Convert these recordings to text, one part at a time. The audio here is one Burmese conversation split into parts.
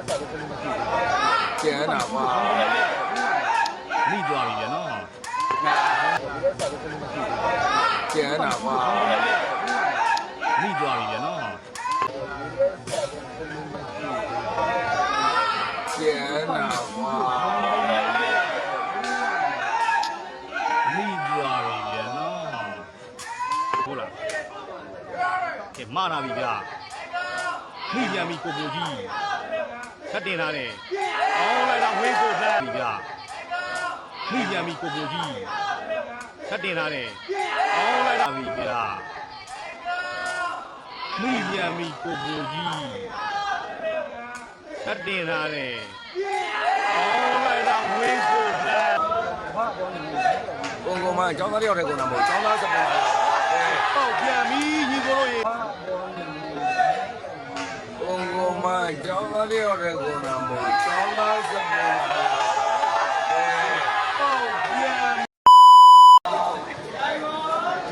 ကျန်တာကွာမိသွားပြီနော်ကျန်တာကွာမိသွားပြီနော်ကျန်တာကွာမိသွားပြီနော်ဟုတ်လားကဲမာနာပြီဗျာမိပြန်ပြီကိုကိုကြီးထပ်တင်လာတယ်အောင်းလိုက်တော့ဝေးကိုလှမ်းပြီဗျာမိပြန်ပြီကိုကိုကြီးထပ်တင်လာတယ်အောင်းလိုက်တော့ပြီဗျာမိပြန်ပြီကိုကိုကြီးထပ်တင်လာတယ်အောင်းလိုက်တော့ဝေးကိုလှမ်းကိုမအကြောင်းသားတယောက်တည်းကိုတော့မဟုတ်အကြောင်းသားစပယ်ပေါက်ပြန်ပြီညီကိုတို့ရေကိုမကျောင်းသားလေးရတဲ့ကိုနာမို့ကျောင်းသားစပယ်ပေါ့ပြန်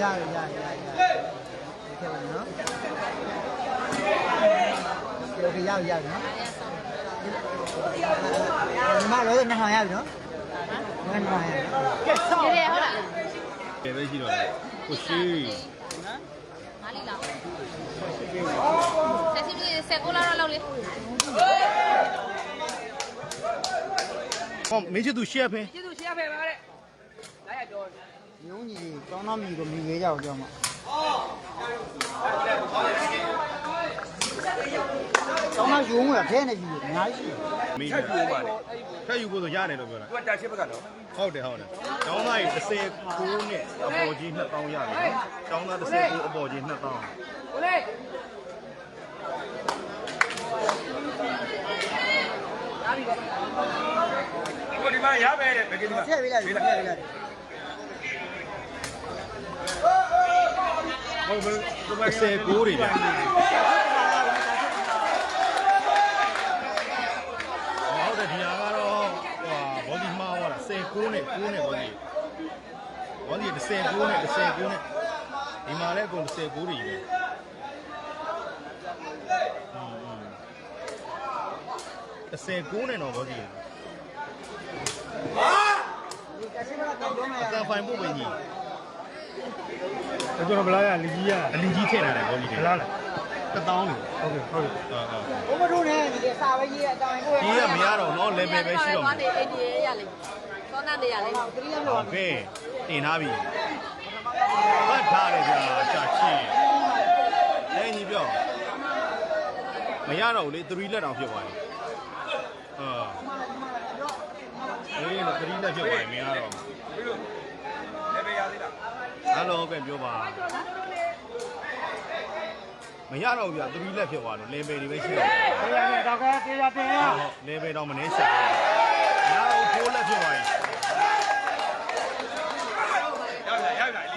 ရဒီကဲနော်โอเคရနော်ဒီမှာတော့နှစ်ထောင်ရပြီနော်နှစ်ထောင်ရကဲဆောက်တယ်ဟုတ်လားကဲပဲရှိတော့ကိုရှိငါးလီလားဆက်စီဆက်ကိုလာတော့လေဟောမင်းချစ်သူရှက်ဖဲကျေးဇူးရှေ့ဖယ်ပါတဲ့လာရပြောရုံးကြီးကောင်းတော့မြည်ကိုမြည်ခဲ့ကြအောင်ပြောမှာကျောင်းသားရုံးကထဲနေကြီးအများကြီးရှိတယ်ထက်ယူပါလေထက်ယူဖို့ဆိုရတယ်လို့ပြောတာသူကတာရှစ်ဘက်ကတော့ဟုတ်တယ်ကျောင်းသားကြီး19နဲ့အပေါ်ကြီး2000ရတယ်နော်ကျောင်းသား19အပေါ်ကြီး2000ဟုတ်လေဒီမှာရပဲတဲ့ဘယ်ကိစ္စထည့်ပေးလိုက်ထည့်ပေးလိုက်ဟုတ်ပြီ19တွေဗျာဟုတ်တယ်ဒီဟာကတော့ဘောဒီမှာဟောတာ19နဲ့9နဲ့ဘောဒီ19နဲ့ဒီမှာလည်းအကုန်19တွေပဲ19နဲ့တော့ဘောဒီအတန်ဖိုင်ဖို့ပဲညီကျွန်တော်ဗလားရလီကြီးရအလီကြီးထည့်လာတယ်ဘောဒီဗလားလား1000လေဟုတ်ကဲ့ဘုမတို့နဲ့ဒီစာပဲရေးအတောင်ကိုကြီးရမရတော့နော် level ပဲရှိတော့မယ်နေအိန္ဒိယရလေသောနာနေရလေโอเคတင်ထားပြီဘတ်ထားတယ်ဗျာရှာချင်းလဲညီပြောမရတော့ဘူးလေ3လက်တောင်ဖြစ်သွားပြီအေး3လက်ဖြစ်သွားပြီမရတော့လည်းပဲရသေးလားဟယ်လိုပဲပြောပါမရတော့ဘူးဗျာ3လက်ဖြစ်သွားလို့ level တွေပဲရှိတော့တယ်ရတယ်တော့ကဲတေးရတင်ရဟုတ် level တော့မနေရှာမရတော့4လက်ဖြစ်သွားပြီ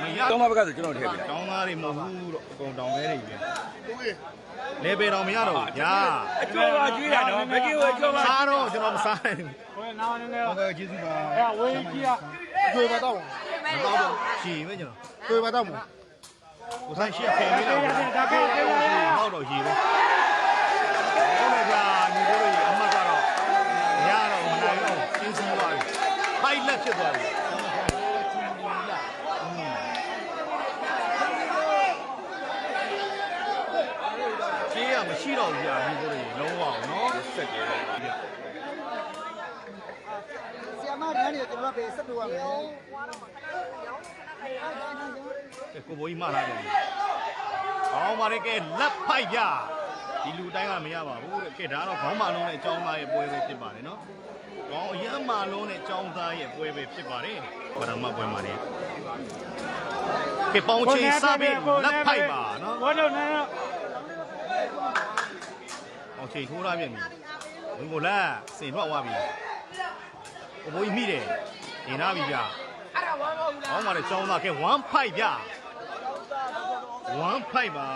မရတော့ဘက်ကဆိုကျွန်တော်ထည့်ပြီတောင်းသားတွေမဟုတ်ဘူးတော့အကုန်တောင်းသေးတွေပဲလေပေတော်မရတော့ဘူးညာအကျော်ပါကျွေးရတော့ဘယ်ကိဝအကျော်ပါစားတော့ကျွန်တော်မစားနိုင်ဘူးဟိုနားနေနေဟုတ်ကဲ့ကျေးဇူးပါအဲ့ဝေးကြီးอ่ะကျွေးပါတော့မတော့တော့ရှည်ပဲကျွန်တော်ကျွေးပါတော့ကိုဆိုင်ရှေ့ဖယ်ပေးတော့ဒါပေမဲ့ဟောက်တော့ရှည်ပဲဟုတ်လေဗျာညီတို့တွေအမှတ်ကတော့ရတော့မနိုင်တော့ရှင်းစည်းသွားပြီဖိုက်လက်ဖြစ်သွားပြီမရှိတော့ဘူးကြာဒီကိုတွေလုံးဝအောင်နော်ဆက်ကြတယ်ဆီယမတန်းတွေကျွန်တော်ပဲဆက်လို့ရမယ်ကိုဘိုးကြီးမှလာတယ်။အောင်းပါလေကဲလက်ဖိုက်ကြဒီလူတိုင်းကမရပါဘူးတဲ့ကဲဒါတော့ခေါင်းမလုံးနဲ့အကြောင်းသားရဲ့ပွဲပဲဖြစ်ပါတယ်နော်။ခေါင်းအရမ်းမလုံးနဲ့အကြောင်းသားရဲ့ပွဲပဲဖြစ်ပါတယ်။ပရမပွဲမှာလေကဲပေါင်းချင်းစားပြီးလက်ဖိုက်ပါနော်ဘောလုံးနဲ့အောင်ချိန်ထိုးရပြန်ပြီ။ဝင်ကိုလက်စင်ထွက်သွားပြီ။ကိုဘိုးကြီးမိတယ်။နေနာပြီဗျာ။အဲ့ဒါဝမ်းမဟုတ်ဘူးလား။ဟောင်းပါလေအကြောင်းသားကဲ1 fight ဗျာ။1 fight ပါ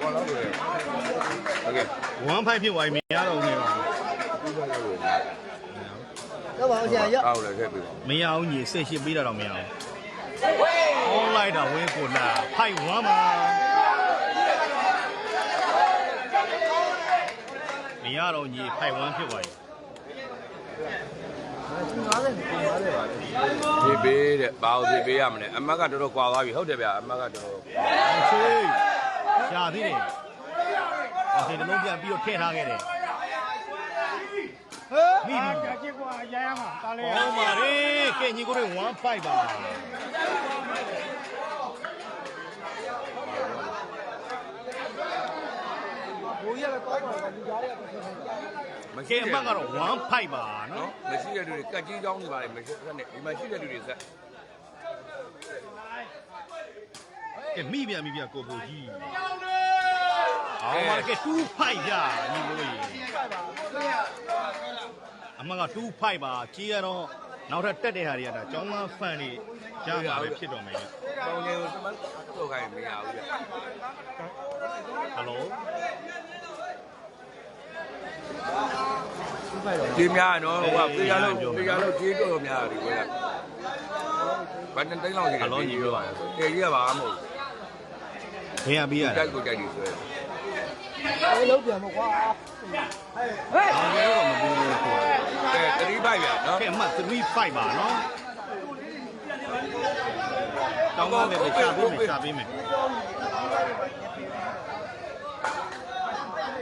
ဘောလုံးတွေโอเค1 fight ဖြစ်သွားပြီမရတော့ဘူးနေပါတော့ပါအောင်ဆရာရအောက်လည်းထည့်ပေးပါမရအောင်ညီဆက်ရှိပေးတာတော့မရအောင်။ online တော့ဝင်းကိုလာ fight 1ပါ တော့ညီဖိုက်ဝမ်းဖြစ်သွားပြီ ဒီပေးတဲ့ဘာလို့ဒီပေးရမလဲအမတ်ကတော်တော်ကွာသွားပြီဟုတ်တယ်ဗျအမတ်ကတော်တော် ချေးရှာသေးတယ်ဒီနှလုံးပြန်ပြီးတော့ထည့်ထားခဲ့တယ်မိပြီကြည့်ကွာရရမှာတားလေဟောပါလေကဲညီကိုတွေ1 5ပါကဲအမကတော့1 5ပါနော် မရှိတဲ့လူတွေကတ်ကြီးချောင်းနေပါလေမရှိတဲ့ဒီမှာရှိတဲ့လူတွေစက် ကဲမိပြန်ကိုပူကြီးအောင်ပါကဲ2 5ကြာညီကိုကြီးအမက2 5ပါကြီးရတော့နောက်ထပ်တက်တဲ့ဟာတွေကဒါကျောင်းသားဖန်တွေကြားမှာပဲဖြစ်တော့မယ် တောင်းနေကိုသမတ်တော့ခိုင်းမရဘူးဗျ ဟယ်လို ကြီးများနော်ဟိုကပေးရလို့ကြီးတော့များတယ်ကွာဘာတန်တိုင်းလောက်ကြီးတယ်ကြီးပြောပါကြီးကပါမဟုတ် ဘယ်ရပြီးရ ကြို လဲ က်ကိုကြိုက်နေဆွဲ လုံးပြန်မကွာ အောင်ရတော့မဘူးလို့ပြော ကဲ3 5ဗျနော် ကဲအမ3 5ပါနော်တောင်းပါလေရှာပေးမယ်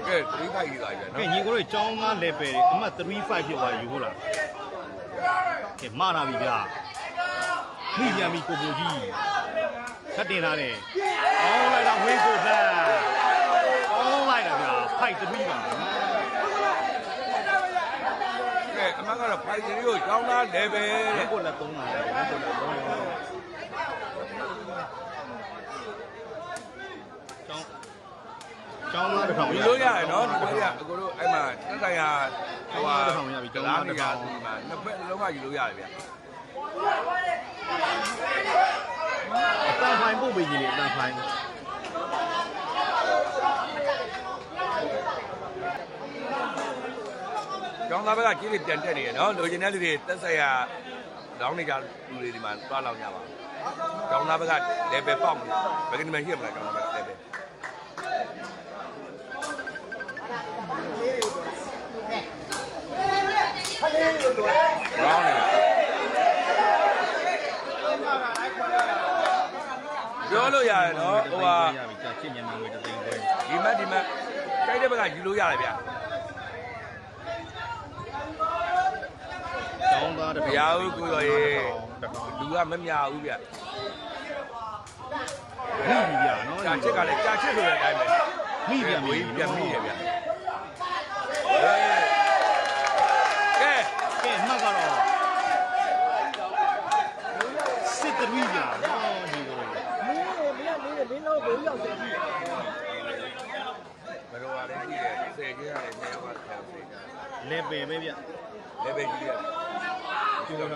ကဲ3 5ကြီးသွားပြီ ကဲ နော် ညီကိုတို့ကျောင်းသား level တွေအမ3 5ဖြစ်သွားယူဟုတ်လားကဲမှားလာပြီဗျာမိပြန်ပြီကိုပူကြီးဆက်တင်ထားတယ်အောင်းလိုက်တာဝင်းကိုဖက်အောင်းလိုက်တာဗျာဖိုက်3ပါ ကဲအမကတော့ဖိုင်ကြီးကိုကျောင်းသား level တဲ့ ကိုလည်း3ပါလေကိုလည်း3ကျောင်းသားတစ်ထောင် ဒီလိုရတယ်နော်ဒီလိုရအကိုတို့အဲ့မှာတက်ဆိုင်ရာဟိုဟာလားနေရာဒီမှာနှစ်ဖက်လုံးကယူလို့ရတယ်ဗျ အတန်ဖိုင်ပို့ပေးကြီးလေအတန်ဖိုင် ကျောင်းသားဘက်ကကြီးတွေပြန်တက်နေရနော်လိုချင်တဲ့လူတွေတက်ဆိုင်ရာလောင်းနေကြလူတွေဒီမှာတွားလောက်ကြပါကျောင်းသားဘက်က level ပေါက်နေဘယ်ကနေမှရှိရမလားကျောင်းသားဘက်က level ရောင်းနေပြောလို့ရတယ်နော်ဟိုဟာ ရပြီကြာချစ်မြန်မာငွေ3သိန်းခွဲ ဒီမတ်ကြိုက်တဲ့ဘက်ကယူလို့ရတယ်ဗျ ကျောင်းသားတစ် မ ထောင် ရဘူးကိုရော်ရေလူကမမြဘူးဗျ မိပြီဗျာနော် ကြာချစ်ကလည်းကြာချစ်ဆိုတဲ့အတိုင်းပဲ မိပြန်ပြီ ပြန်မိရဗျကဲ ကဲမှတ်ကတော့စစ်တရီးကြာနော်ဒီကို မင်းလုံးကိုရောက်တယ်ကြီး ဘယ်လိုပါလဲကြည့်တယ်ဆယ်ကျင်းရတယ်နေရာမှာဆယ်ကြ လေပယ်ပဲဗျ လည်းပဲကြည့်ရ ကျိုးလာ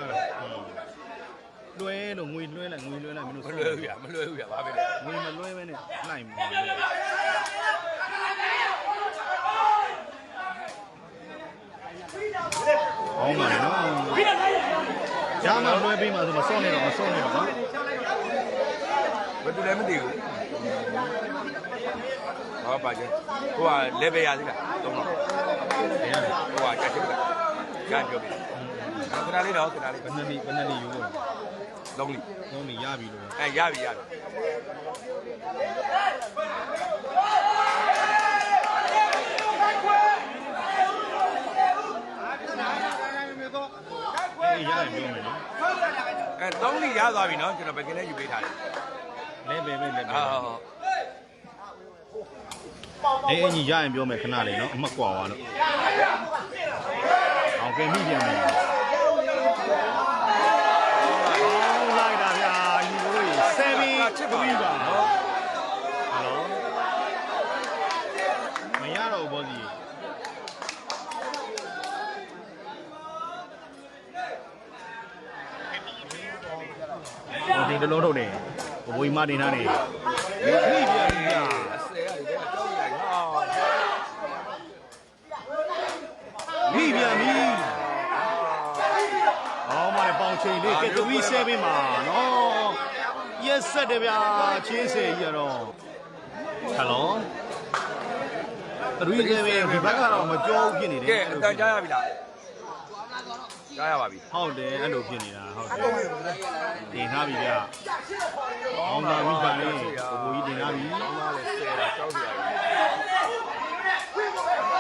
လွှဲလို့ငွေလွှဲလိုက်မင်းတို့ မလွယ်ဘူးဗျမလွယ်ဘူးဗျဘာပဲလဲ ငွေမလွှဲပဲနဲ့နိုင်မှာအောင်ပါနော်ဂျာမလွှဲပေးမှဆိုမစောနဲ့တော့မစောနဲ့တော့နော် ဘယ်သူလည်းမသိဘူးဟောပါချင်းဟိုက level ရသေးလားသုံးတော့ဟိုကကြာချစ်ကကြာပြောပြီခဏလေးတော့ခဏလေး ဘယ်နှစ်နေယူလို့ လုံးလီ သုံးနေရပြီလို့ ရပြီအေးရရင်ပြောမယ်နော် သုံးလီရသွားပြီနော်ကျွန်တော်ဘယ်ကင်းနဲ့ယူပေးထားတယ် လဲပဲပဲလဲပဲ ဟုတ် အေးအညီရရင်ပြောမယ်ခဏလေးနော်အမှတ်ကွာသွားလို့အောင်ကဲမိပြန်မယ်အောင်လိုက်တာဗျာညီတို့ကြီး7 ချစ်ပါပါနော်ဟယ်လိုမရတော့ဘောစီဒီတလုံးထုတ်တယ်ဘိုးမတင်ထားတယ်မိပြန်ပြီဗျာ အစဲရတယ်အတော့ရိုက်ဟာ မိပြန်ပြီအောင်ပါလေပေါင်ချိန်လေးကဲ3-7ပါနော်ရက်ဆက်တယ်ဗျာချင်းစေကြီးရတော့ဟယ်လို 3-7ဒီဘက်ကတော့မကြောက်ဖြစ်နေတယ် ကဲအတန်ကြားရပြီလားကြားရပါပြီ ဟုတ်တယ်အဲ့လိုဖြစ်နေတာဟုတ်တယ်တင်ထားပြီဗျကောင်းတာမိပါလေကိုကြီးတင်ထားပြီ ကောင်းပါလေဆယ်တာကြောက်စရာ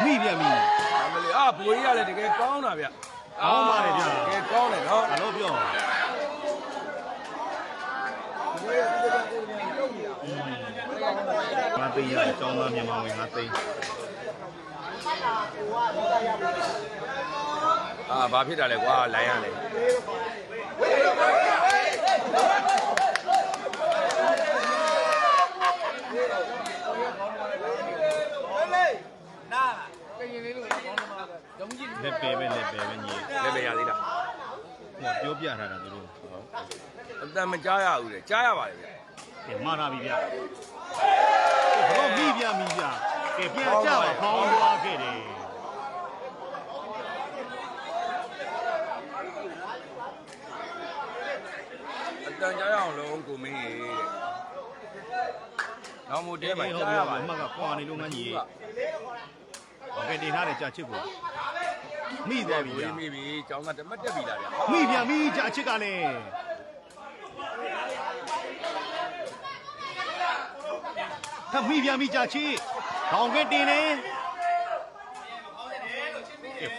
ကြီး မိပြမိ အမလေးဘိုးကြီးကလည်းတကယ်ကောင်းတာဗျ ကောင်းပါလေဗျ တကယ်ကောင်းတယ်နော် ဘာလို့ပြောငါသိရအကြောင်းသားမြန်မာဝင်ငါသိ ဘာဖြစ်တာလဲကွာလိုင်းရလဲလက်ပဲညီ လည်းပဲရသေးလား ဟိုပြောပြထားတာသူတို့ အတန်မကြားရဘူးလေကြားရပါလေဗျ ကဲမှားတာပြီဗျဘောမိပြမိပြကဲပြန်ကြပါခေါင်းသွားခဲ့တယ် အတန်ကြားရအောင်လုံးကိုမင်းရေတဲ့နောက်မို့တဲမှာ ဟုတ် ကြားရပါ အမှတ်ကပွာနေလို့ငန်းကြီးโอเคတင်ထားတယ်ကြာချစ်ကိုမိသွားပြီဗျာ မိပြီကျောင်းကတမတ်တက်ပြီလားဗျ မိပြန်မိကြာချစ်ကလည်းထမိပြန်မိကြာချစ်ခေါင်းကတင်နေ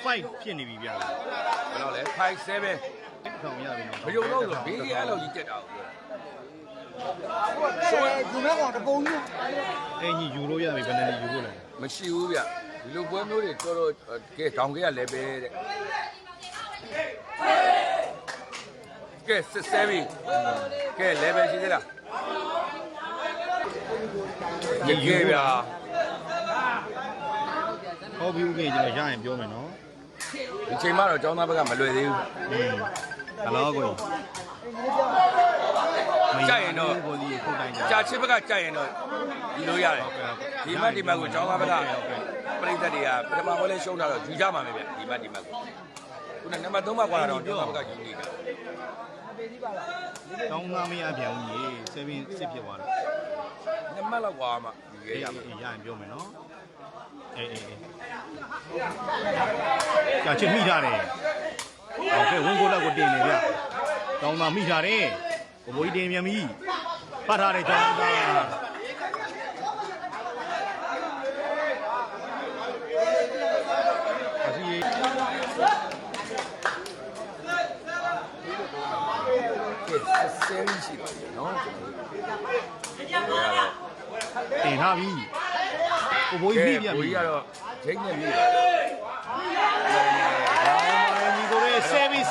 5ဖြစ်နေပြီဗျာ ဘယ်တော့လဲ5-7 ထောင်ရပြီနော် မယုံတော့ဆိုဘေးကြီးအဲ့လိုကြီးတက်တာကို ယူမဲ့ကောင်တပုံကြီး အင်ကြီးယူလို့ရပြီဘယ်နဲ့ယူလို့လဲ မရှိဘူးဗျဒီလိုပွဲမျိုးတွေတော်တော်ကဲတောင်ကလည်းပဲတဲ့ကဲစစ်ပြီကဲ level ရှိသေးလားရကဲဗျာ ဟုတ်ပြီဦးကြီးကျွန်တော်ရရင်ပြောမယ်နော် ဒီချိန်မှတော့ကျောင်းသားဘက်ကမလွယ်သေးဘူး ဟယ်လိုကို ကြိုက်ရင်တော့ ကိုကြီးခုတ်တိုင်းကြ ကြာချစ်ဘက်ကကြိုက်ရင်တော့ဒီလိုရတယ်ဒီမတ်ကိုကျောင်းသားဘက်ကပြိတ္တတွေကပထမပွဲလေးရှုံးတာတော့ယူကြမှာပဲဗျဒီမတ်ကိုခုနနံပါတ်3မှာကွာတော့ကျောင်းသားဘက်ကယူနေတာ တောင်းသားမရပြန်ဦးကြီး7ဖြစ်သွားတယ် နံပါတ်လောက်ကွာမှယူခဲ့ရမှာ ရရင်ပြောမယ်နော်အေးကြာချစ်မိထားတယ်โอเคဝန်ကိုလောက်ကိုတင်နေဗျတောင်းသားမိထားတယ်ဘိုးကြီးတင်ပြန်ပြီဖတ်ထားတယ်တောင်းသားအစီဆယ်ရီရှိပါပြီနော်ကျွန်တော်တို့ တင်ထားပြီဘိုးကြီးမိပြန်ပြီ ဘိုးကြီးကတော့ချိန်နဲ့မြည်ပါ ညီကိုလေး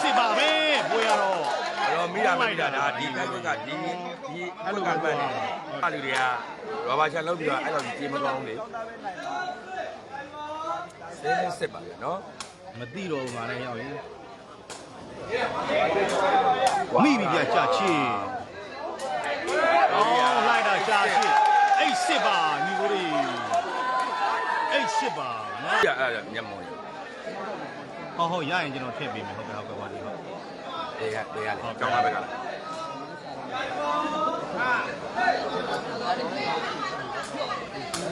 7ပါပဲဘွေရတော့ တော့မိတာဒါဒီဘက်ကဒီအဲ့လိုကမှန်းတယ်အဲ့လူတွေကရောဘာချန်လုပ်ပြီးတော့အဲ့လိုကြီးမကောင်းလေစစ်ပါဗျာနော် မသိတော့ဘူးငါလည်းရောက်ရင်မိပြီပြကြာချစ်အော်လိုက်တာကြာချစ်အဲ့စစ်ပါညီကိုလေးအဲ့စစ်ပါနော် ပြအဲ့ဒါမျက်မှောင်ရ ဟုတ်ရရင်ကျွန်တော်ထည့်ပေးမယ်ဟုတ်ကဲ့ပါဒီဟုတ် တေးရလေကျောင်းသားဘက်ကလား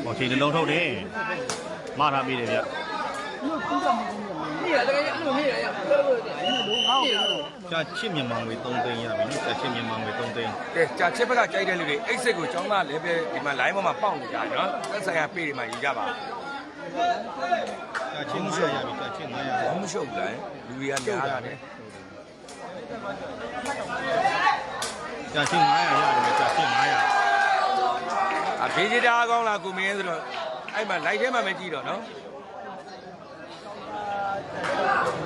ဟောချိန်တစ်လုံးထုတ်တယ်မထားပေးတယ်ဗျကြာချစ်မြန်မာငွေ3သိန်းရပြီနော်ကြာချစ်မြန်မာငွေ3သိန်း ကဲကြာချစ်ဘက်ကကြိုက်တဲ့လူတွေအိတ်စစ်ကိုကျောင်းသားလည်းပဲဒီမှာ line ပေါ်မှာပေါက်နေကြတယ်နော်သက်ဆိုင်ရာပေတွေမှာယူကြပါ ကြာချစ်900ရပြီကြာချစ်900 ဘာမှမရှုပ်ဘူးလားလူတွေကများတာနဲ့ ကြာချစ်900ရတယ်ကြာချစ်900 ဘေးကြီးတာကောင်းလားကိုမင်းဆိုတော့အဲ့မှာ live ထဲမှာပဲကြည့်တော့နော်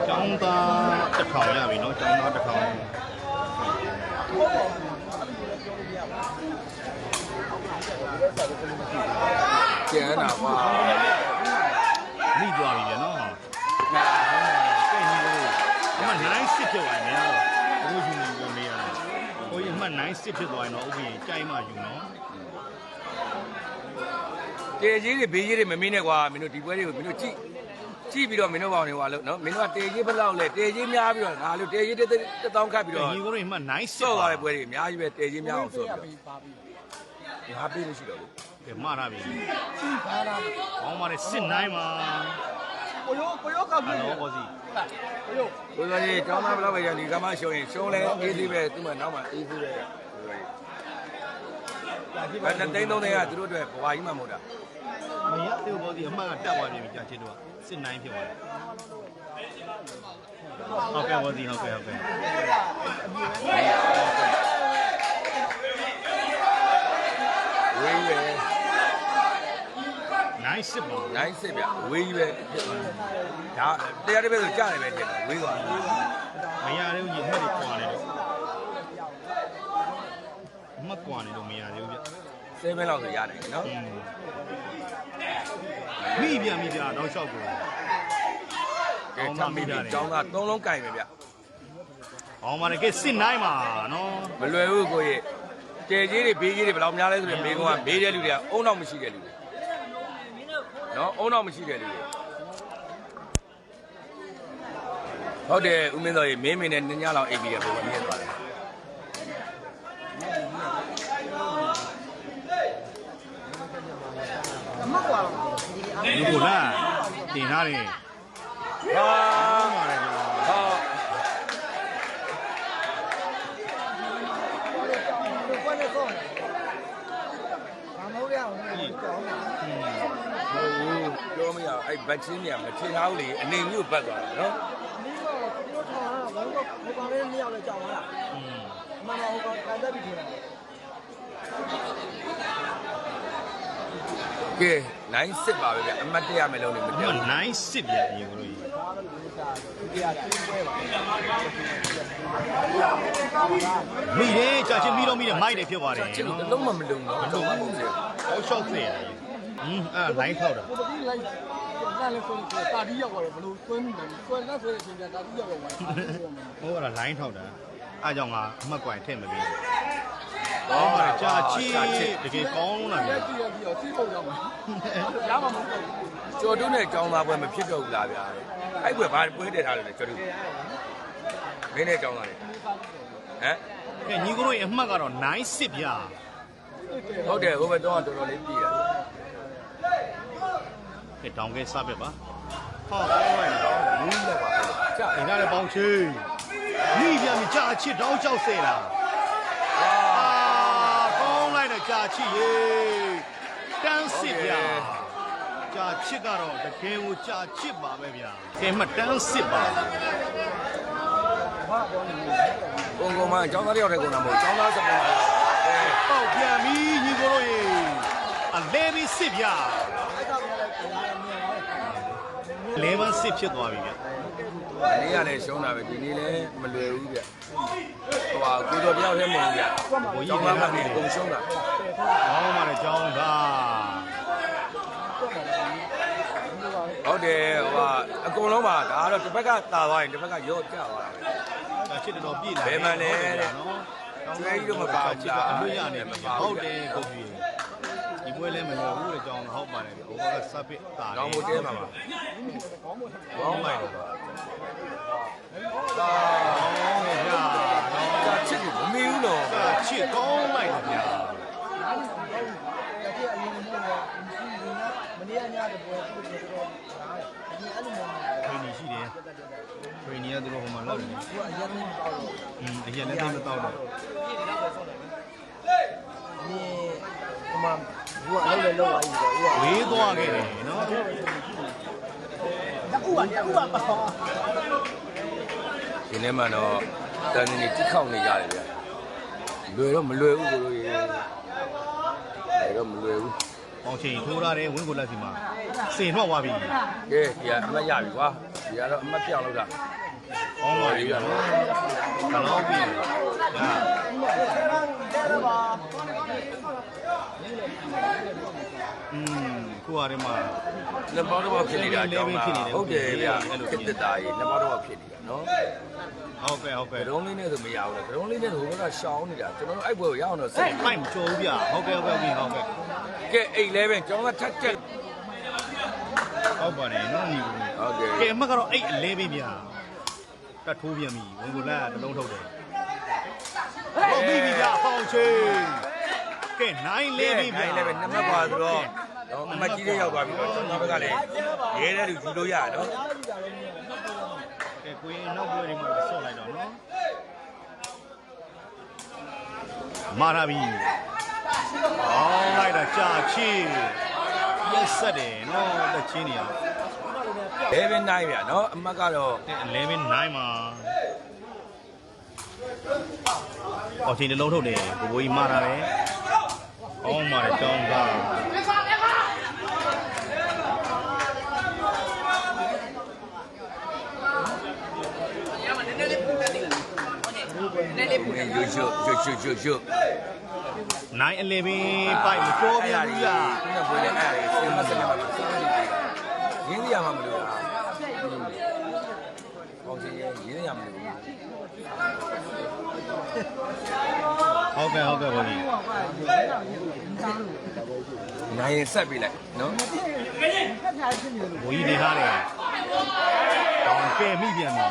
ကျောင်းသား1000ရပြီနော်ကျောင်းသား1000ကျန်တာကွာ မိသွားပြီဗျနော်ကဲညီလေးအမှ9စစ်ဖြစ်သွားတယ်ဘိုးယူနေကိုမေးရတယ်ဘိုးကြီးအမှ9စစ်ဖြစ်သွားရင်တော့ဥပ္ပရင်ကြိုက်မှယူနော် တေကြီးတွေဘေးကြီးတွေမမင်းနဲ့ကွာမင်းတို့ဒီပွဲတွေကိုမင်းတို့ကြည့်ပြီးတော့မင်းတို့ပေါင်းနေကွာလို့နော်မင်းတို့ကတေကြီးဘယ်လောက်လဲတေကြီးများပြီးတော့ငါလို့တေကြီး1000ခတ်ပြီးတော့ ညီကိုတို့အမှ9စစ် ဆော့သွားတဲ့ပွဲတွေအများကြီးပဲတေကြီးများအောင်ဆော့ပြီးတော့ငါပေးလို့ရှိတော့လေ ကဲမှားတာပြီကောင်းပါလေစစ်နိုင်မှာကိုရောကပြီတော့ဘောစီ ကိုယ်ကြီးကျောင်းသားဘလောက်ပဲရဒီကမှရှုံးရင်ရှုံးလဲအေးသေးပဲသူ့မှာနောက်မှအေးသေးပဲဘယ်နဲ့300ကသူတို့အတွက်ဘွားကြီးမှမဟုတ်တာ မရသေးဘူးဘောစီအမှတ်ကတက်သွားပြီကြာချစ်တော့စစ်နိုင်ဖြစ်သွားတယ်ဟုတ်ကဲ့ဘောစီဟုတ်ကဲ့ဝေးပဲ နိုင်စစ်ပါ နိုင်စစ်ဗျဝေးပဲဒါတရားတစ်ပဲဆိုကြားတယ်ပဲထင်တယ်ဝေးသွား မရသေးဘူးညီမှတ်တွေကွာတယ်အမှတ်ကွာနေလို့မရသေးဘူးဗျ7လောက်ဆိုရတယ်နော်မိပြန်တော့လျှောက်ကို ကဲချမ်းမိတယ်ကျောင်းသား3လုံးကင်ပဲဗျ အောင်ပါလေကဲစစ်နိုင်မှာနော် မလွယ်ဘူးကိုကြီးတဲကြီးတွေဘေးကြီးတွေဘယ်လောက်များလဲဆိုရင်မေကုန်းကမေးတဲ့လူတွေကအုံနောက်မရှိတဲ့လူတွေနော်အုံနောက်မရှိတဲ့လူတွေဟုတ်တယ်ဦးမင်းတော်ကြီးမင်းမင်းနဲ့ညညလောက်အိပ်ပြီးရပုံမြင်သွားတယ် ဒီကိုလာတင်ထားတယ် ဟာဟာ ပြောမရအဲ့ဘတ်ချင်းเนี่ยမထင်ထားဘူးလေအနေမျိုးပတ်သွားတာနော်ကဲနိုင်စစ်ပါပဲဗျအမတ်တရမယ်လုံးနေမတည့်ဘူး နိုင်စစ်ပြန်ရေကိုလို့မိတယ်ကြာချင်းမိတော့မိတယ်မိုက်တယ်ဖြစ်သွားတယ် ချစ်လို့တလုံးမမလုံးတော့မလုံးဘူးစေ ဟောလျှောက်စေရတယ်အဲ့လိုင်းထောက်တာ တာဒီရောက်တော့ဘလို့သွင်းတယ်သွင်းတဲ့ဆိုတဲ့အချိန်ကျတာဒီရောက်တော့ ဟိုကလိုင်းထောက်တာအားကြောင့်ငါအမှတ်ကွိုင်ထည့်မပြီးကောင်းပါကြာချီတကယ်ကောင်းလာပြီ ပြီးတော့စီးပုံရောက်မှာရမှာမဟုတ်ဘူး ကျော်တုံးနဲ့ကြောင်းသားပွဲမဖြစ်တော့ဘူးလားဗျာအဲ့ပွဲဘာပွဲတည်ထားလို့လဲကျော်တုံးမင်းနဲ့ကြောင်းသားလေဟမ် ကဲညီကိုတို့ရဲ့အမှတ်ကတော့နိုင်စစ်ပြ ဟုတ်တယ်ဟိုဘက်တော့တော်တော်လေးပြည်ရတယ် ကဲတောင်းကဲစပက်ပါဟောကောင်းလိုက်တော့ ဝင်းတော့ပါကြာ ဒီကလည်းပေါင်းချီမိပြန်ပြီကြာချစ်တောင်းကြောက်စေတာကောင်းလိုက်တဲ့ကြာချစ်ရေတန်းစစ်ပြကြာချစ်ကတော့တကယ်ကိုကြာချစ်ပါပဲဗျာကဲမှတန်းစစ်ပါ ဘုံကောင်မကျောင်းသားတယောက်တည်းကုန်တာမဟုတ်ကျောင်းသားစပုံးပါ ပေါက်ပြန်ပြီညီကိုတို့ရေအလဲပြီးစစ်ပြလေမစစ်ဖြစ်သွားပြီဗျ ဒီနေ့ကလည်းရှုံးတာပဲဒီနေ့လည်းမလွယ်ဘူးဗျဟိုဟာကိုတော်တယောက်တည်းမဟုတ်ဗျကျောင်းသားကနေအကုန်ရှုံးတာ ကောင်းပါလေကျောင်းသား ဟုတ်တယ်ဟိုဟာအကုန်လုံးပါဒါကတော့တစ်ဖက်ကတာသွားရင်တစ်ဖက်ကရော့ကျသွားတာပဲ ကြာချစ်တော်ပြည့်လာ ဘယ်မှလဲတဲ့ နော် ကျွဲကြီးတော့မပါဘူးလား အလွတ်ရနေပြီဟုတ်တယ်ကိုကြီးဒီပွဲလဲမလွယ်ဘူးလေကျောင်းဟုတ်ပါတယ်ဟိုကစပစ်တာ ကောင်းဖို့တဲမှာပါကောင်းလိုက်တော့ ကောင်းတယ်ဗျာ ကြာချစ်ကိုမမေဘူးတော့ ကြာချစ်ကောင်းလိုက်တယ်ဗျာ မနေ့ကညတဲ့ပွဲသူတို့တော့ဒီအဲ့လိုမျိုး ထရိနီရှိတယ်ထရိနီကသူတို့ဟိုမှာလောက်တယ် သူကအရင်ကတောက်တော့ အရင်လည်းသိမတောက်တော့ ဒီဟိုမှာသူကအလုပ်လည်းလုပ်သွားပြီဆိုတော့ ဝေးသွားခဲ့တယ်နော် ဥပပါပါ ဒီနေ့မှတော့တန်နေတိခောက်နေကြတယ်ဗျလွယ်တော့မလွယ်ဘူးကိုလိုရေလွယ်တော့မလွယ်ဘူး ပေါင်ချိန်ထိုးထားတယ်ဝင်းကိုလက်စီမှာစင်ထွက်သွားပြီ ကဲဒီကအမတ်ရပြီကွာဒီကတော့အမတ်ပြောင်းလို့တာ ကောင်းပါပြီဗျာနော်ဘယ်တော့ပြီဟာခုအရမှာ နှစ်ပေါင်းတော့ဖြစ်နေတာကြောင်းလားဟုတ်တယ်ဗျဖြစ်တက်တာကြီးနှစ်ပေါင်းတော့ဖြစ်နေတာနော် ဟုတ်ကဲ့ ဘရုံးလေးနဲ့ဆိုမရဘူးလေဘရုံးလေးနဲ့ဟိုဘက်ကရှောင်းနေတာကျွန်တော်တို့အဲ့ဘွယ်ကိုရအောင်တော့စိတ် ဖိုင်ကြိုးဗျာဟုတ်ကဲ့ဟုတ်ကဲ့ဟုတ်ကဲ့ ကဲအိတ်လဲပဲကျောင်းကထက်တက် ဟုတ်ပါတယ်နော်ညီကို ဟုတ်ကဲ့ ကဲအမှတ်ကတော့အဲ့အလဲပေးဗျာတတ်ထိုးပြန်ပြီဝင်ကိုလက်တစ်လုံးထုတ်တယ်ဟုတ်ပြီဗျာပေါင်ချိန် ကဲနိုင်လေးပြီဗျာ နိုင်လည်းပဲနံပါတ်ပါဆိုတော့အမကြီးလေးရောက်သွားပြီတော့ကျွန်တော်ဘက်ကလည်းရဲတဲ့လူယူလို့ရနော် ကဲကိုရင်နောက်ပွဲတွေမှာဆော့လိုက်တော့နော်မာရာဘီအောင်းလိုက်တာကြာချီရက်ဆက်တယ်နော်လက်ချင်းနေရ 11 9ဗျာနော်အမတ်ကတော့ 11-9မှာအော်ချိန်တစ်လုံးထုတ်တယ်ဘိုးဘိုးကြီးမာတာပဲအောင်းမာတယ်တောင်းတာရွှတ်9-11ပိုက်မပြောပြဘူးလား ခုနကပွဲလဲအဲ့ဒါလေးစင်မစနေမှာရင်းရမှာမလို့လားဟောစီရင်းရမှာမလို့ ဟုတ်ကဲ့ဘိုးကြီး နိုင်ရင်ဆက်ပေးလိုက်နော် ဘိုးကြီးနေထားတယ်တောင်းကဲမိပြန်ပြီ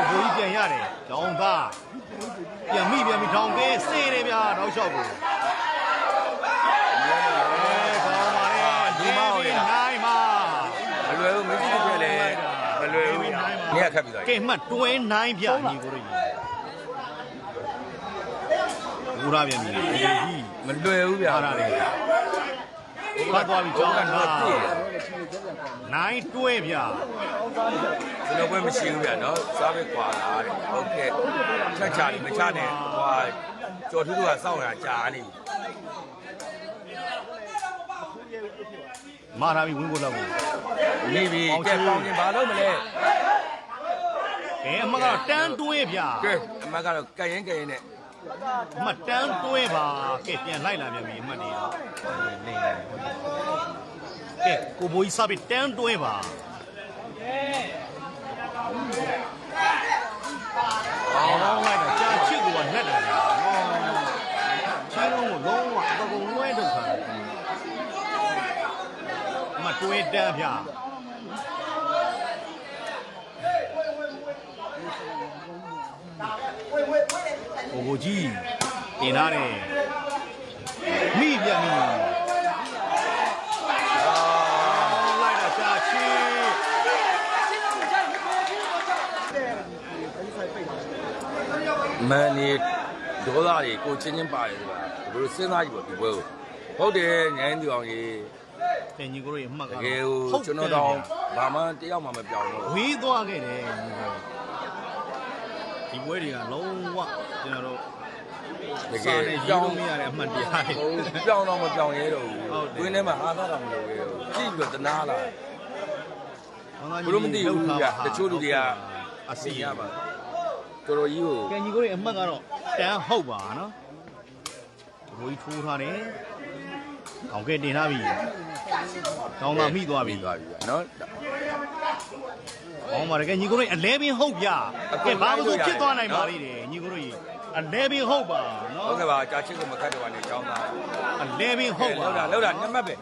ဘိုးကြီးပြန်ရတယ်တောင်းသားပြန်မိပြန်ပြီတောင်းကဲစေးတယ်ဗျာတောက်လျှောက်ကိုနိုင်မှာ မလွယ်ဘူးမကြည့်ကြလေမလွယ်ဘူးနေရခက်ပြီးသွား ကဲမှတ်တွဲ9ပြညီကိုတို့ကြီးဘူရာပြန်ပြီကြီး မလွယ်ဘူးဗျာ ဟာရတယ်ဖတ်သွားပြီကျောင်းကနိုင်တွဲဗျာ ကျွန်တော်ဘယ်မရှိဘူးဗျာနော်စားပဲကွာလားတဲ့ဟုတ်ကဲ့ချက်ချတယ်မချနဲ့ဟွာကြော်ထူးထူးကစောင့်ရကြာနေပြီ မာရာပြီဝင်ကိုတော့ဘူး နေပြီကဲပေါင်းရင်ဘာလုပ်မလဲ ကဲအမကတော့တန်းတွဲဗျာ ကဲအမကတော့ကဲရင်နဲ့ အမတန်းတွဲပါကဲပြန်လိုက်လာပြန်ပြီအမနေတော့နေကဲကိုဘိုးကြီးစားပြီးတန်းတွဲပါအောင်းလိုက်တာကြာချစ်ကနှက်တယ်ချင်းလုံးကိုလုံးဝအကုန်လွဲတော့ခါအမတွဲတန်းဗျာဘိုးဘိုးကြီးတင်လာတယ်မိပြန်ပြီလိုက်တာကြာချီ မန်နေဒေါသတွေကိုချင်းပါတယ်ဆိုတာဘယ်လိုစဉ်းစားကြည့်ပေါ့ဒီပွဲကိုဟုတ်တယ်ငန်းတူအောင်ကြီး တင်ညီကိုတို့ရဲ့အမှတ်က တကယ်ကိုကျွန်တော်တော့ဘာမှတယောက်မှမပြောင်းတော့ ဝေးသွားခဲ့တယ်ဒီပွဲတွေကလုံးဝကျွန်တော်တို့ တက စား ယ် နဲ့ ပြော ရော င်း င်းမရတဲ့အမှတ်တရားတွေ ပြောင်းတော့မပြောင်းရဲတော့ဘူးတွင်းထဲမှာအားသာတော့မလုပ်ရဲတော့ကြည့်ပြီးတော့တနာလာဘလို့မသိဘူးဗျတချို့လူတွေကအစီရပါတော်တော်ကြီးကို ကဲညီကိုတို့ရဲ့အမှတ်ကတော့တန်းဟုတ်ပါနော်ဘိုးကြီးထိုးထားတယ်အောင်ကဲတင်ထားပြီတောင်းတာမိသွားပြီ သွားပြီနော် ။အောင်ပါတကယ်ညီကိုတို့အလဲပင်ဟုတ်ဗျာ။ကဲဘာလို့ဖြစ်သွားနိုင်ပါလိမ့်တယ်ညီကိုတို့ကြီးအလဲပင်ဟုတ်ပါနော် ဟုတ်ကဲ့ပါကြာချစ်ကိုမခတ်တော့ပါနဲ့ចောင်းသား ။အလဲပင်ဟုတ်ပါ လောက်တာနှစ်မှတ်ပဲ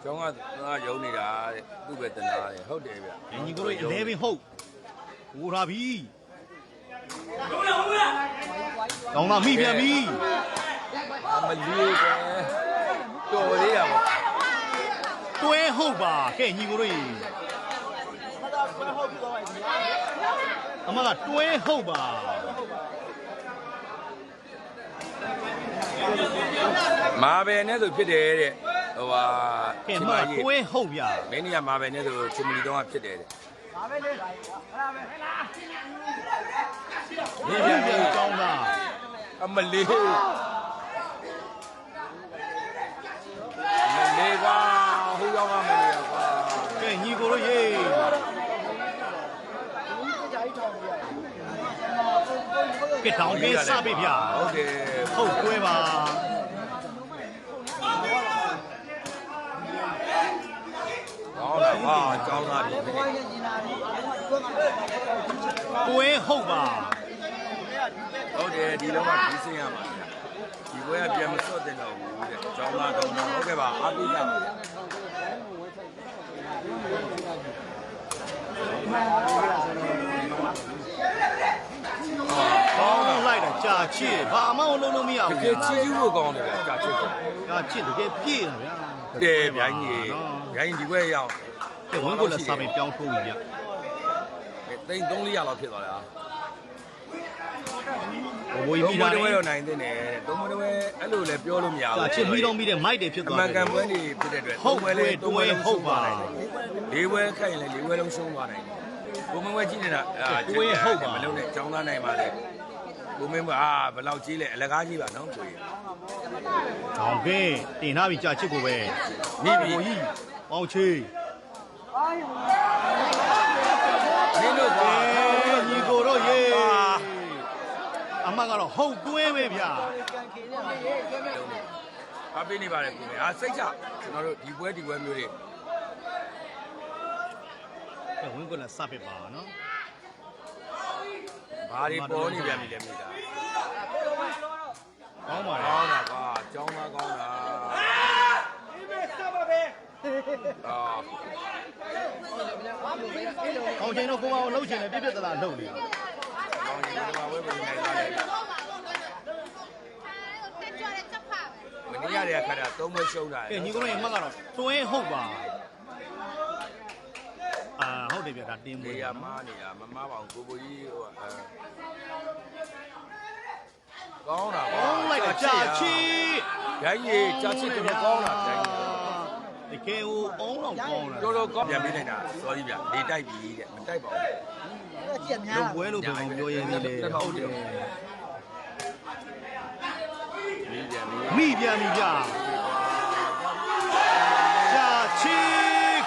ចောင်းကယုံနေတာတဲ့သူ့ပဲတနာတယ်ဟုတ်တယ်ဗျ ။ညီကိုတို့အလဲပင်ဟုတ်။ဟိုထားပြီ။တောင်းတာမိပြန်ပြီ မလီးပဲတော်သေးရပါ ။တွဲဟုတ်ပါကဲညီကိုတို့ကြီးအမကတွဲဟုတ်ပါ မာဘယ်နဲ့ဆိုဖြစ်တယ်တဲ့ဟိုဟာ ကဲမတွဲဟုတ်ဗျာ မင်းကြီးကမာဘယ်နဲ့ဆိုချူမလီတော့ဖြစ်တယ်တဲ့ မိပြန်ပြီတောင်းတာ အမလီးကွာဟိုရောက်မှမလီးကွာ ကဲညီကိုတို့ရေးကဲတောင်းကဲစပြီဗျာ ဟုတ်တယ် ဟုတ်တွဲပါ好了，哇，找那里。 တွဲဟုတ်ပါ ဟုတ်တယ်ဒီလုံးကဒီစင်ရမှာဒီဘွဲကပြန်မစော့တဲ့တော့ဘူးတဲ့ကျောင်းသားတော့ဟုတ်ကဲ့ပါအားပေးကြပါဗျာ ကောင်းလိုက်တာ ကြာချစ်ဘာမှမလုပ်လို့မရ တ ဘူး ကယ်ချီးကျူးဖို့ကောင်းတယ်ဗျာကြာချစ်တယ် ကြာချစ်တကယ်ပြည့်တယ်ဗျာ တဲ့ဗျိုင်းကြီးဗျိုင်းဒီဘက်ရောက် ဝင်းကိုလည်းစာပေပြောင်းထိုးပြီဗျာ သိန်း300လောက်ဖြစ်သွားတာ ဘိုးကြီးမိ တော့ တာ တဝဲ လေ တော့နိုင်တဲ့နဲ့တော့တဝဲအဲ့လိုလည်းပြောလို့မရဘူး ကြာချစ်မိတော့မိတဲ့မိုက်တွေဖြစ် အ သွား မှန် တယ် ကန်ပွဲတွေဖြစ်တဲ့အတွက်3ဝဲလည်း3ဝဲလုံးရှုံးသွားနိုင်တယ်4ဝဲခိုက်ရင်လည်း4ဝဲလုံးရှုံးသွားနိုင်တယ်ဘုံမဝဲကြည့်နေတာမလုံးနဲ့ចောင်းသားနိုင်ပါလေဘုံမင်းကဘယ်လောက်ကြီးလဲအလကားကြီးပါနော်ကိုကြီး ဟောင်းကဲတင်ထားပြီကြာချစ်ကိုပဲ မိပြီ ဘိုးကြီးပေါင်းချေ မင်းတို့က ညီကိုတို့ရေအမကတော့ဟုတ်တွဲပဲဗျာ အားပေးနေပါတယ်ကိုကြီးစိတ်ချကျွန်တော်တို့ဒီပွဲမျိုးတွေ ဝင်းကိုလည်းစပစ်ပါနော် ဘာတွေပေါ်နေပြန်ပြီလဲမိသား ကောင်းပါလေ ကောင်းတာကွာကျောင်းသားကောင်းတာအာ ကောင်းချိန်တော့ကိုမအောင်လှုပ်ချင်တယ်ပြည့်ပြည့်သလားလှုပ်နေ ကောင်းရင်ဒီမှာဝဲပုံနေသွားတယ်မနေ့ရတဲ့ခါကျ3ပွဲရှုံးတာ ကဲညီကိုတို့ရဲ့အမကတော့တွဲဟုတ်ပါဟုတ်တယ်ဗျာဒါတင်းမွေး နေရမားနေတာမမားပါဘူးကိုကြီးဟိုကောင်းတာ ကောင်းလိုက်တာကြာချီ ဂျိုင်းကြီးကြာချစ်တော်ကောင်းတာဂျိုင်းကြီး တကယ်ဟိုအုံးတော့ကောင်းတာ တော်ကောင်းပြန်ပေးလိုက်တာစောကြီးဗျနေတိုက်ပြီတဲ့မတိုက်ပါဘူး ကြည့်များ လုံပွဲလို့ပြောပြောရင်းနေလေဟုတ်တယ် ပြီးပြန်ပြီ မိပြန်ပြီဗျာကြာချီ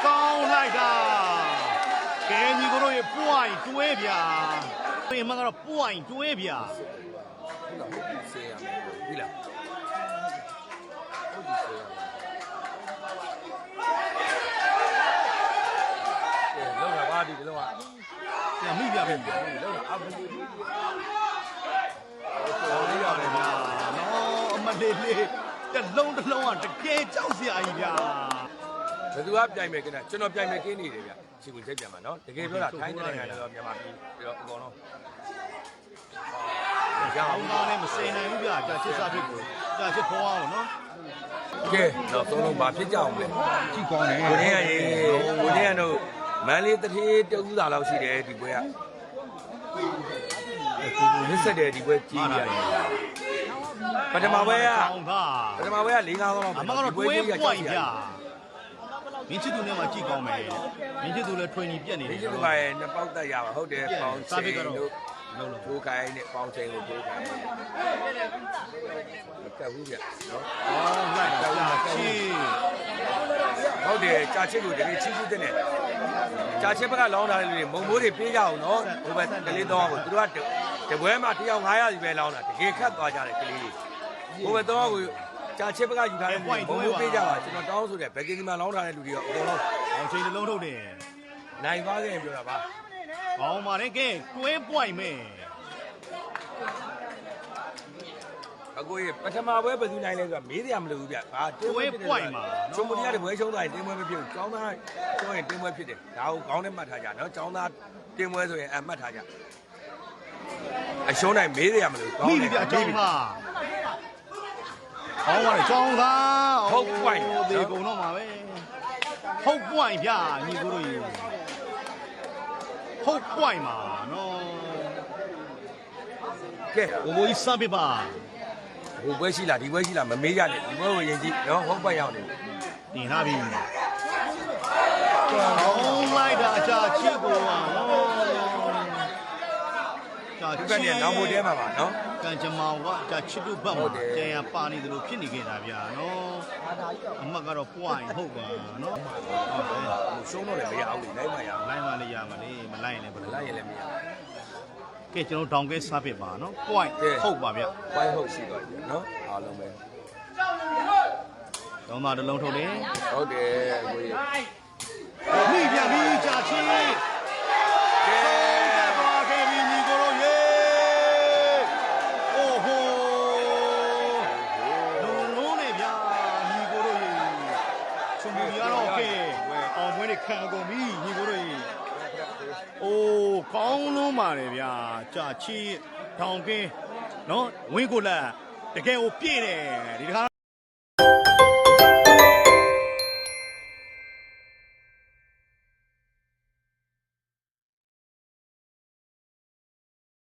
ကောင်းလိုက်တာကဲညီကိုတို့ရဲ့ point တွဲဗျာဒီမှာကတော့ point တွဲဗျာ ဟုတ်လားဆေးရမယ်ပြီလားဟုတ်ပြီဆေးရမယ်လောက်တာပါဒီလုံးက ပြန်မိပြန်ပြီ လောက်တာအပူဒီ ကောင်းလိုက်ရတယ်ဗျာနော်အမလေးလေးတစ်လုံးတစ်လုံးကတကယ်ကြောက်စရာကြီးဗျာ ဘယ်သူကပြိုင်မယ်ကဲကျွန်တော်ပြိုင်မယ်ကင်းနေတယ်ဗျချီကူချက်ပြန်မှာနော်တကယ်ပြောတာထိုင်းနိုင်ငံတော့မြန်မာပြည်ပြီးတော့အကုန်လုံး ကြောင်သားလည်းမစင်နိုင်ဘူးဗျာကြာချစ်စားဖြစ်ကိုကြာချစ်ဖောအောင်နော် ကဲတော့သုံးလုံးဘာဖြစ်ကြအောင်လဲ ကြည့်ကောင်းတယ် ကိုနေရရေကိုနေရတော့မန်လေးတထေးတူးတာလောက်ရှိတယ်ဒီပွဲကကိုနစ်ဆက်တယ်ဒီပွဲကြီးရတယ်ပထမပွဲက ကြောင်သား ပထမပွဲက4-5လောက် အမကတော့တွဲ point ဗျာမင်းချစ်သူနဲ့မှကြည့်ကောင်းမယ်မင်းချစ်သူလည်းထွင်ကြီးပြက်နေ ဒီ တယ် ကျတော့ရဲ့နှစ်ပေါက်တက်ရပါဟုတ်တယ်ပေါင်ချင်းတို့ လုံးလုံး ထိုးခိုင်းနဲ့ပေါင်ချင်းကိုထိုးခိုင်းမကတ်ဘူးဗျနော် အော်လိုက်တာကြာချစ် ဟုတ်တယ်ကြာချစ်ကိုတကယ်ချီးကျူးတဲ့နဲ့ကြာချစ်ဘက်ကလောင်းထားတဲ့လူတွေမုံမိုးတွေပေးကြအောင်နော်ဟိုဘက်ကလေးတော့ကိုသူတို့ကတပွဲမှာတယောက်900စီပဲလောင်းတာတကယ်ခတ်သွားကြတယ်ကလေးဟိုဘက်တော့ကိုကြာချစ်ဘက်ကယူထားတဲ့မုံမိုးပေးကြပါကျွန်တော်တောင်းဆိုတယ်ဘက်ကင်းဒီမှာလောင်းထားတဲ့လူတွေကအကုန်လုံး အောင်ချိန်တစ်လုံးထုတ်တယ် နိုင်သွားခဲ့ရင်ပြောတာပါ ကောင်းပါတယ်ကဲတွဲ point မယ် အကိုရပထမပွဲဘယ်သူနိုင်လဲဆိုတာမေးတယ်မလို့ဘူးဗျ။ဘာတင်းပွဲဖြစ်တယ်။ချုံမနီကတပွဲရှုံးသွားရင်တင်းပွဲမဖြစ်ဘူး။ကျောင်းသားရှုံးရင်တင်းပွဲဖြစ်တယ်။ဒါကိုခေါင်းနဲ့မှတ်ထားကြနော်။ကျောင်းသားတင်းပွဲဆိုရင်အမှတ်ထားကြ။အရှုံးနိုင်မေးတယ်မလို့ မိပြီဗျာကြောင်သားကောင်းပါလေကြောင်သား ဟုတ် point ဒီကုံတော့မှာပဲဟုတ် point ဗျာညီကိုတို့ရေဟုတ် point မှာနော် ကဲ ဘိုးဘိုးကြီးစပစ်ပါ ဟိုပွဲရှိလားဒီပွဲရှိလားမမေးကြနဲ့ဒီပွဲကိုရင်ကြည့်နော်ဟုတ်ပတ်ရောက်နေ တင်ထားပြီကောင်းလိုက်တာကြာချစ်ကိုပါနော်ကြာ ဒီ ချစ် ဘက်နဲ့နောက်မိုတဲမှာပါနော် ကံကြမ္မာကကြာချစ်တို့ဘက်မှာကျန်ရပါနေတယ်လို့ဖြစ်နေခဲ့တာဗျာနော်အမတ်ကတော့ point ဟုတ်ပါနော် ရှုံးတော့လည်းမရဘူးလေလိုက်မှရအောင် လိုက်မှလည်းရမှာလေမလိုက်ရင်လည်းဘယ်လို လိုက်ရင်လည်းမရဘူး ကဲကျွန်တော်တောင်ကဲစားပစ်ပါနော် point ဟုတ်ပါဗျ ဝိုင်းဟုတ်ရှိသွားပြီနော်အားလုံးပဲ တော့မှတစ်လုံးထုတ်တယ် ဟုတ်တယ်ကိုကြီး မိပြန်ပြီကြာချစ် ကဲ ပါခဲ့ပြီညီကိုတို့ရေအိုးဟိုလုံးနဲ့ဗျာညီကိုတို့ရေချုံမီကတော့ကဲအောင်ပွဲတွေခံကုန်ပြီညီကိုတို့ရေအိုးကောင်းလုံးပါတယ်ဗျာကြာချစ်တောင်ကဲ နော်ဝင်းကိုလက်တကယ်ကိုပြည့်တယ်ဒီတခါ